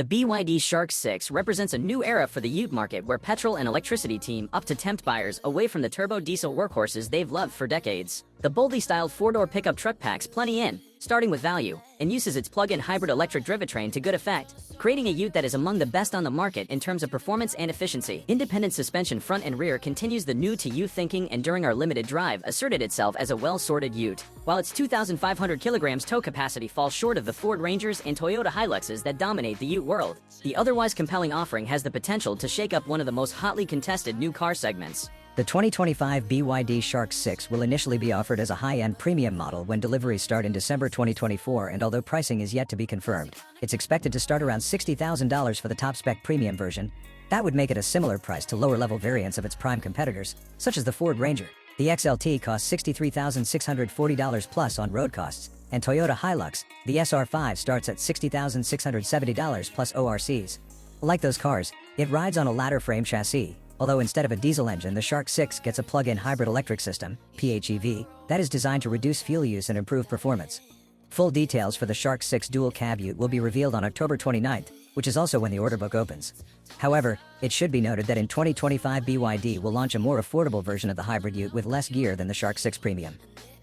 The BYD Shark 6 represents a new era for the ute market where petrol and electricity team up to tempt buyers away from the turbo diesel workhorses they've loved for decades. The boldly styled four-door pickup truck packs plenty in, starting with value, and uses its plug-in hybrid electric drivetrain to good effect, creating a ute that is among the best on the market in terms of performance and efficiency. Independent suspension front and rear continues the new-to-you thinking and during our limited drive asserted itself as a well-sorted ute. While its 2,500 kilograms tow capacity falls short of the Ford Rangers and Toyota Hiluxes that dominate the ute world, the otherwise compelling offering has the potential to shake up one of the most hotly contested new car segments. The 2025 BYD Shark 6 will initially be offered as a high-end premium model when deliveries start in December 2024, and although pricing is yet to be confirmed, it's expected to start around $60,000 for the top-spec premium version. That would make it a similar price to lower-level variants of its prime competitors, such as the Ford Ranger. The XLT costs $63,640 plus on road costs, and Toyota Hilux, the SR5 starts at $60,670 plus ORCs. Like those cars, it rides on a ladder frame chassis, although instead of a diesel engine, the Shark 6 gets a plug-in hybrid electric system, PHEV, that is designed to reduce fuel use and improve performance. Full details for the Shark 6 dual cab ute will be revealed on October 29th, which is also when the order book opens. However, it should be noted that in 2025 BYD will launch a more affordable version of the hybrid ute with less gear than the Shark 6 Premium.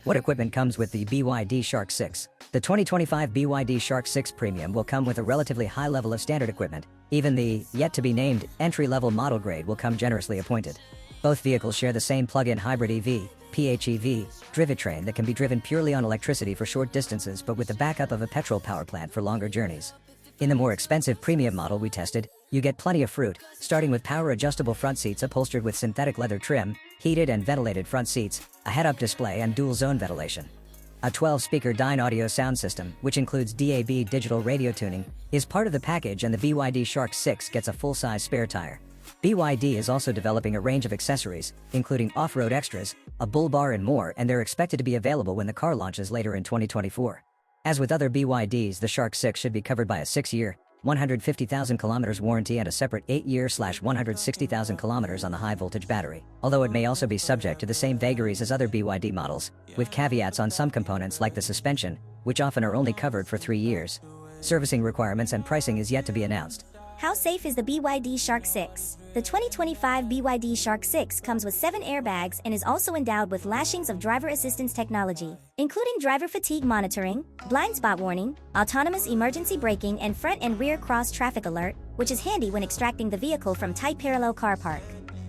What equipment comes with the BYD Shark 6? The 2025 BYD Shark 6 Premium will come with a relatively high level of standard equipment. Even the, yet-to-be-named, entry-level model grade will come generously appointed. Both vehicles share the same plug-in hybrid EV, PHEV, drivetrain that can be driven purely on electricity for short distances but with the backup of a petrol power plant for longer journeys. In the more expensive premium model we tested, you get plenty of fruit, starting with power-adjustable front seats upholstered with synthetic leather trim, heated and ventilated front seats, a head-up display and dual-zone ventilation. A 12-speaker Dyne audio sound system, which includes DAB digital radio tuning, is part of the package, and the BYD Shark 6 gets a full-size spare tire. BYD is also developing a range of accessories, including off-road extras, a bull bar and more, and they're expected to be available when the car launches later in 2024. As with other BYDs, the Shark 6 should be covered by a 6-year, 150,000 kilometers warranty and a separate 8-year/160,000 kilometers on the high-voltage battery, although it may also be subject to the same vagaries as other BYD models, with caveats on some components like the suspension, which often are only covered for 3 years. Servicing requirements and pricing is yet to be announced. How safe is the BYD Shark 6? The 2025 BYD Shark 6 comes with 7 airbags and is also endowed with lashings of driver assistance technology, including driver fatigue monitoring, blind spot warning, autonomous emergency braking, and front and rear cross traffic alert, which is handy when extracting the vehicle from tight parallel car park.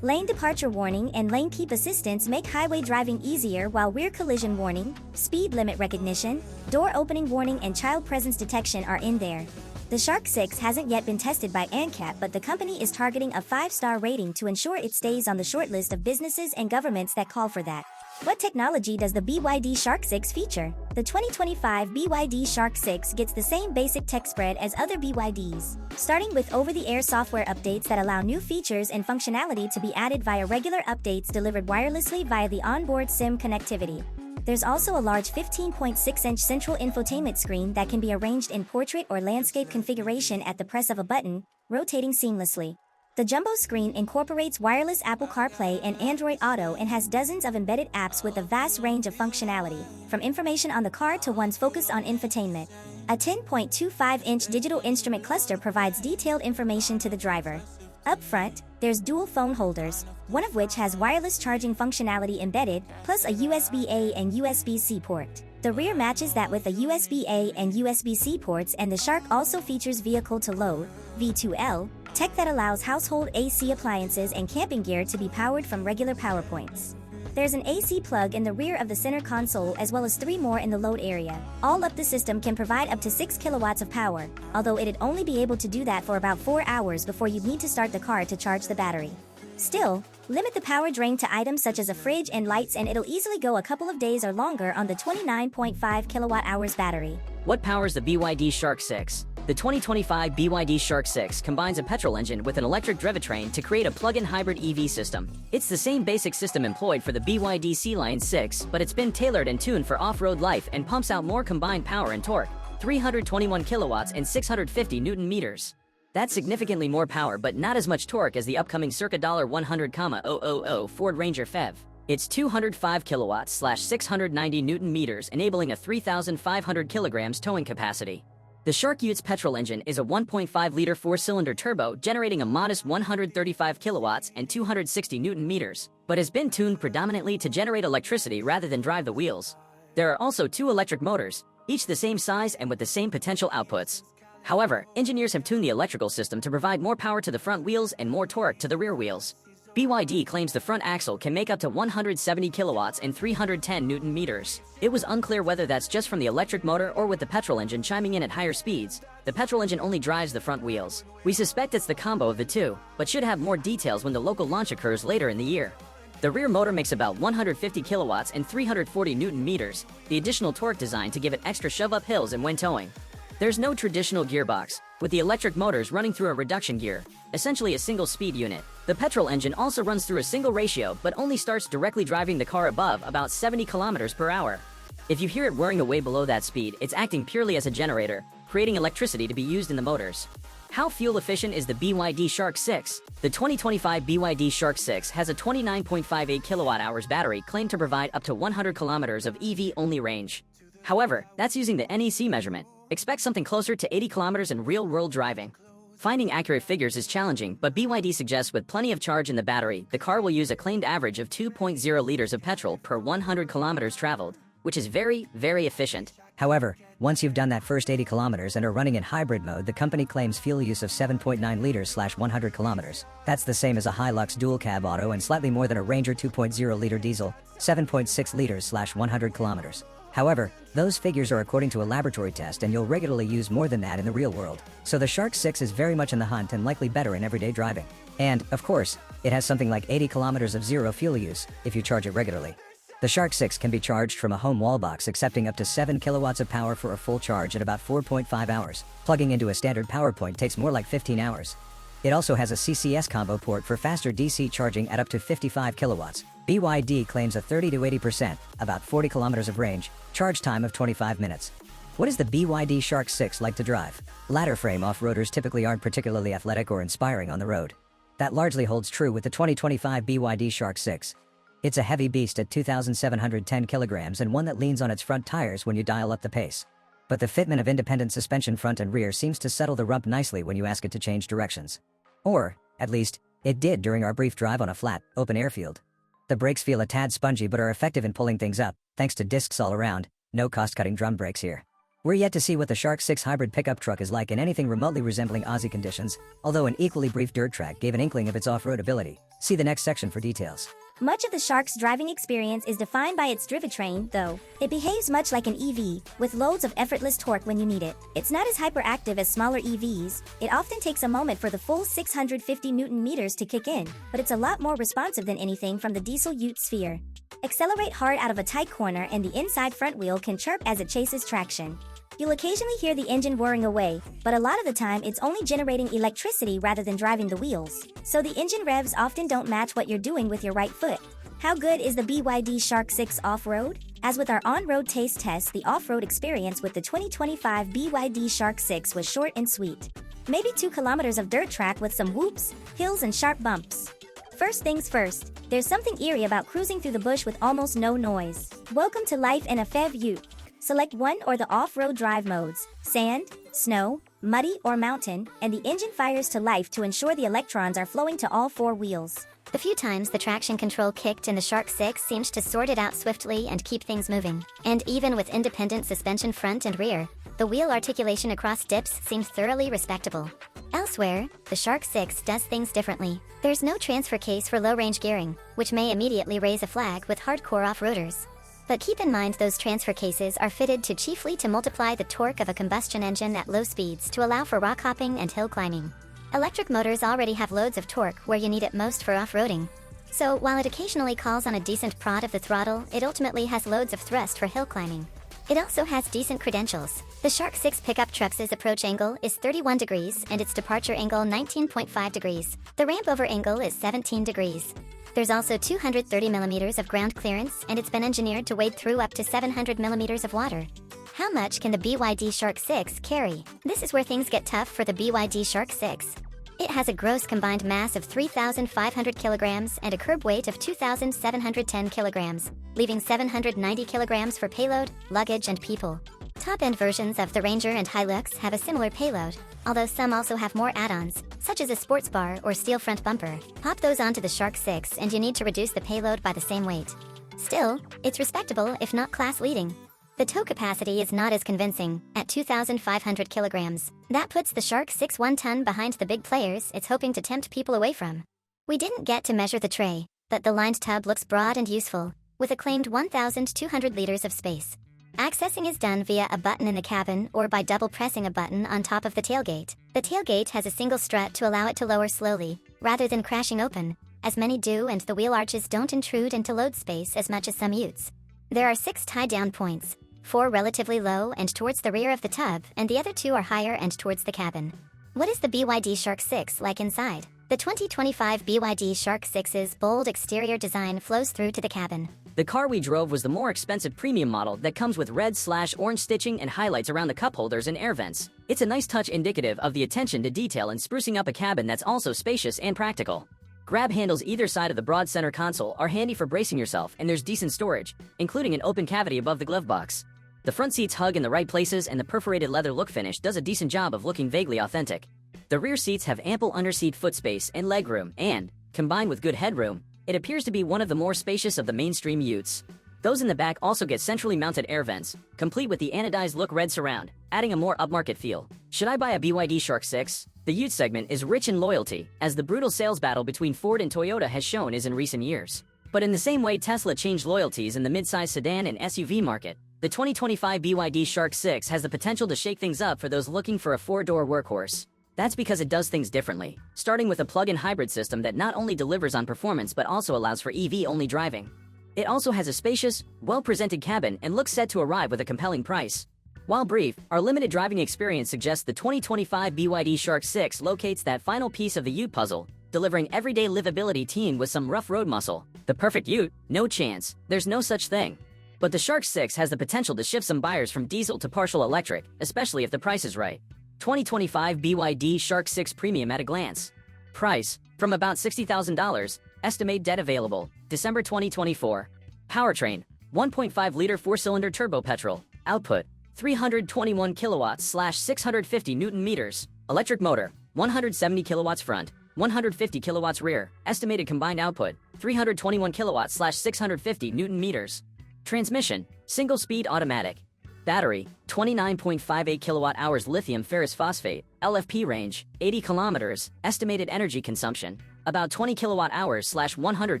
Lane departure warning and lane keep assistance make highway driving easier, while rear collision warning, speed limit recognition, door opening warning, and child presence detection are in there. The Shark 6 hasn't yet been tested by ANCAP, but the company is targeting a 5-star rating to ensure it stays on the short list of businesses and governments that call for that. What technology does the BYD Shark 6 feature? The 2025 BYD Shark 6 gets the same basic tech spread as other BYDs, starting with over-the-air software updates that allow new features and functionality to be added via regular updates delivered wirelessly via the onboard SIM connectivity. There's also a large 15.6-inch central infotainment screen that can be arranged in portrait or landscape configuration at the press of a button, rotating seamlessly. The jumbo screen incorporates wireless Apple CarPlay and Android Auto and has dozens of embedded apps with a vast range of functionality, from information on the car to ones focused on infotainment. A 10.25-inch digital instrument cluster provides detailed information to the driver. Up front, there's dual phone holders, one of which has wireless charging functionality embedded, plus a USB-A and USB-C port. The rear matches that with a USB-A and USB-C ports, and the Shark also features vehicle-to-load (V2L) tech that allows household AC appliances and camping gear to be powered from regular power points. There's an AC plug in the rear of the center console as well as 3 more in the load area. All up, the system can provide up to 6 kilowatts of power, although it'd only be able to do that for about 4 hours before you'd need to start the car to charge the battery. Still, limit the power drain to items such as a fridge and lights and it'll easily go a couple of days or longer on the 29.5 kilowatt-hours battery. What powers the BYD Shark 6? The 2025 BYD Shark 6 combines a petrol engine with an electric drivetrain to create a plug-in hybrid EV system. It's the same basic system employed for the BYD Sea-Line 6, but it's been tailored and tuned for off-road life and pumps out more combined power and torque, 321 kilowatts and 650 Newton meters. That's significantly more power but not as much torque as the upcoming circa $100,000 Ford Ranger PHEV. It's 205 kilowatts/690 Newton meters, enabling a 3,500 kilograms towing capacity. The Shark Utte's petrol engine is a 1.5-liter four-cylinder turbo generating a modest 135 kilowatts and 260 newton meters, but has been tuned predominantly to generate electricity rather than drive the wheels. There are also two electric motors, each the same size and with the same potential outputs. However, engineers have tuned the electrical system to provide more power to the front wheels and more torque to the rear wheels. BYD claims the front axle can make up to 170 kilowatts and 310 newton meters. It was unclear whether that's just from the electric motor or with the petrol engine chiming in at higher speeds. The petrol engine only drives the front wheels. We suspect it's the combo of the two, but should have more details when the local launch occurs later in the year. The rear motor makes about 150 kilowatts and 340 newton meters, the additional torque designed to give it extra shove up hills and when towing. There's no traditional gearbox, with the electric motors running through a reduction gear, essentially a single speed unit. The petrol engine also runs through a single ratio but only starts directly driving the car above about 70 kilometers per hour. If you hear it whirring away below that speed, it's acting purely as a generator, creating electricity to be used in the motors. How fuel efficient is the BYD Shark 6? The 2025 BYD Shark 6 has a 29.58 kilowatt-hours battery claimed to provide up to 100 kilometers of EV-only range. However, that's using the NEC measurement. Expect something closer to 80 kilometers in real-world driving. Finding accurate figures is challenging, but BYD suggests with plenty of charge in the battery, the car will use a claimed average of 2.0 liters of petrol per 100 kilometers traveled, which is very, very efficient. However, once you've done that first 80 kilometers and are running in hybrid mode, the company claims fuel use of 7.9 liters/100 kilometers. That's the same as a Hilux dual cab auto and slightly more than a Ranger 2.0 liter diesel, 7.6 liters/100 kilometers. However, those figures are according to a laboratory test and you'll regularly use more than that in the real world. So the Shark 6 is very much in the hunt and likely better in everyday driving. And, of course, it has something like 80 kilometers of zero fuel use if you charge it regularly. The Shark 6 can be charged from a home wall box accepting up to 7 kilowatts of power for a full charge in about 4.5 hours. Plugging into a standard power point takes more like 15 hours. It also has a CCS combo port for faster DC charging at up to 55 kilowatts. BYD claims a 30 to 80%, about 40 kilometers of range, charge time of 25 minutes. What is the BYD Shark 6 like to drive? Ladder frame off-roaders typically aren't particularly athletic or inspiring on the road. That largely holds true with the 2025 BYD Shark 6. It's a heavy beast at 2,710 kilograms and one that leans on its front tires when you dial up the pace. But the fitment of independent suspension front and rear seems to settle the rump nicely when you ask it to change directions. Or, at least, it did during our brief drive on a flat, open airfield. The brakes feel a tad spongy but are effective in pulling things up, thanks to discs all around, no cost-cutting drum brakes here. We're yet to see what the Shark 6 hybrid pickup truck is like in anything remotely resembling Aussie conditions, although an equally brief dirt track gave an inkling of its off-road ability. See the next section for details. Much of the Shark's driving experience is defined by its drivetrain, though. It behaves much like an EV, with loads of effortless torque when you need it. It's not as hyperactive as smaller EVs. It often takes a moment for the full 650 newton meters to kick in, but it's a lot more responsive than anything from the diesel Ute sphere. Accelerate hard out of a tight corner and the inside front wheel can chirp as it chases traction. You'll occasionally hear the engine whirring away, but a lot of the time it's only generating electricity rather than driving the wheels. So the engine revs often don't match what you're doing with your right foot. How good is the BYD Shark 6 off-road? As with our on-road taste test, the off-road experience with the 2025 BYD Shark 6 was short and sweet. Maybe 2 kilometers of dirt track with some whoops, hills and sharp bumps. First things first, there's something eerie about cruising through the bush with almost no noise. Welcome to life in a FEV Ute. Select one or the off-road drive modes, sand, snow, muddy, or mountain, and the engine fires to life to ensure the electrons are flowing to all four wheels. The few times the traction control kicked in the Shark 6 seemed to sort it out swiftly and keep things moving. And even with independent suspension front and rear, the wheel articulation across dips seemed thoroughly respectable. Elsewhere, the Shark 6 does things differently. There's no transfer case for low-range gearing, which may immediately raise a flag with hardcore off-roaders. But keep in mind those transfer cases are fitted chiefly to multiply the torque of a combustion engine at low speeds to allow for rock hopping and hill climbing. Electric motors already have loads of torque where you need it most for off-roading. So while it occasionally calls on a decent prod of the throttle, it ultimately has loads of thrust for hill climbing. It also has decent credentials. The Shark 6 pickup truck's approach angle is 31 degrees and its departure angle 19.5 degrees. The ramp over angle is 17 degrees. There's also 230 millimeters of ground clearance, and it's been engineered to wade through up to 700 millimeters of water. How much can the BYD Shark 6 carry? This is where things get tough for the BYD Shark 6. It has a gross combined mass of 3,500 kilograms and a curb weight of 2,710 kilograms, leaving 790 kilograms for payload, luggage, and people. Top-end versions of the Ranger and Hilux have a similar payload, although some also have more add-ons, such as a sports bar or steel front bumper. Pop those onto the Shark 6 and you need to reduce the payload by the same weight. Still, it's respectable if not class-leading. The tow capacity is not as convincing, at 2,500 kilograms. That puts the Shark 6 1 ton behind the big players it's hoping to tempt people away from. We didn't get to measure the tray, but the lined tub looks broad and useful, with a claimed 1,200 liters of space. Accessing is done via a button in the cabin or by double pressing a button on top of the tailgate. The tailgate has a single strut to allow it to lower slowly, rather than crashing open, as many do, and the wheel arches don't intrude into load space as much as some utes. There are 6 tie-down points, 4 relatively low and towards the rear of the tub, and the other 2 are higher and towards the cabin. What is the BYD Shark 6 like inside? The 2025 BYD Shark 6's bold exterior design flows through to the cabin. The car we drove was the more expensive premium model that comes with red/orange stitching and highlights around the cup holders and air vents. It's a nice touch indicative of the attention to detail and sprucing up a cabin that's also spacious and practical. Grab handles either side of the broad center console are handy for bracing yourself, and there's decent storage, including an open cavity above the glove box. The front seats hug in the right places, and the perforated leather look finish does a decent job of looking vaguely authentic. The rear seats have ample underseat foot space and legroom, and, combined with good headroom, it appears to be one of the more spacious of the mainstream utes. Those in the back also get centrally mounted air vents, complete with the anodized look red surround, adding a more upmarket feel. Should I buy a BYD Shark 6? The ute segment is rich in loyalty, as the brutal sales battle between Ford and Toyota has shown is in recent years. But in the same way Tesla changed loyalties in the midsize sedan and SUV market, the 2025 BYD Shark 6 has the potential to shake things up for those looking for a 4-door workhorse. That's because it does things differently, starting with a plug-in hybrid system that not only delivers on performance but also allows for EV-only driving. It also has a spacious, well-presented cabin and looks set to arrive with a compelling price. While brief, our limited driving experience suggests the 2025 BYD Shark 6 locates that final piece of the ute puzzle, delivering everyday livability teamed with some rough road muscle. The perfect ute? No chance. There's no such thing. But the Shark 6 has the potential to shift some buyers from diesel to partial electric, especially if the price is right. 2025 BYD Shark 6 Premium at a glance. Price, from about $60,000, estimate debt available, December 2024. Powertrain, 1.5-liter 4-cylinder turbo-petrol. Output, 321 kilowatts/650 newton meters. Electric motor, 170 kilowatts front, 150 kilowatts rear. Estimated combined output, 321 kilowatts/650 newton meters. Transmission, single-speed automatic. Battery, 29.58 kilowatt-hours lithium ferrous phosphate. LFP range, 80 kilometers. Estimated energy consumption, about 20 kilowatt-hours/100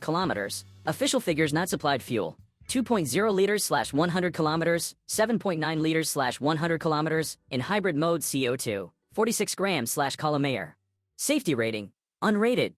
kilometers. Official figures not supplied fuel, 2.0 liters/100 kilometers, 7.9 liters/100 kilometers. In hybrid mode CO2, 46 grams/column air. Safety rating, unrated.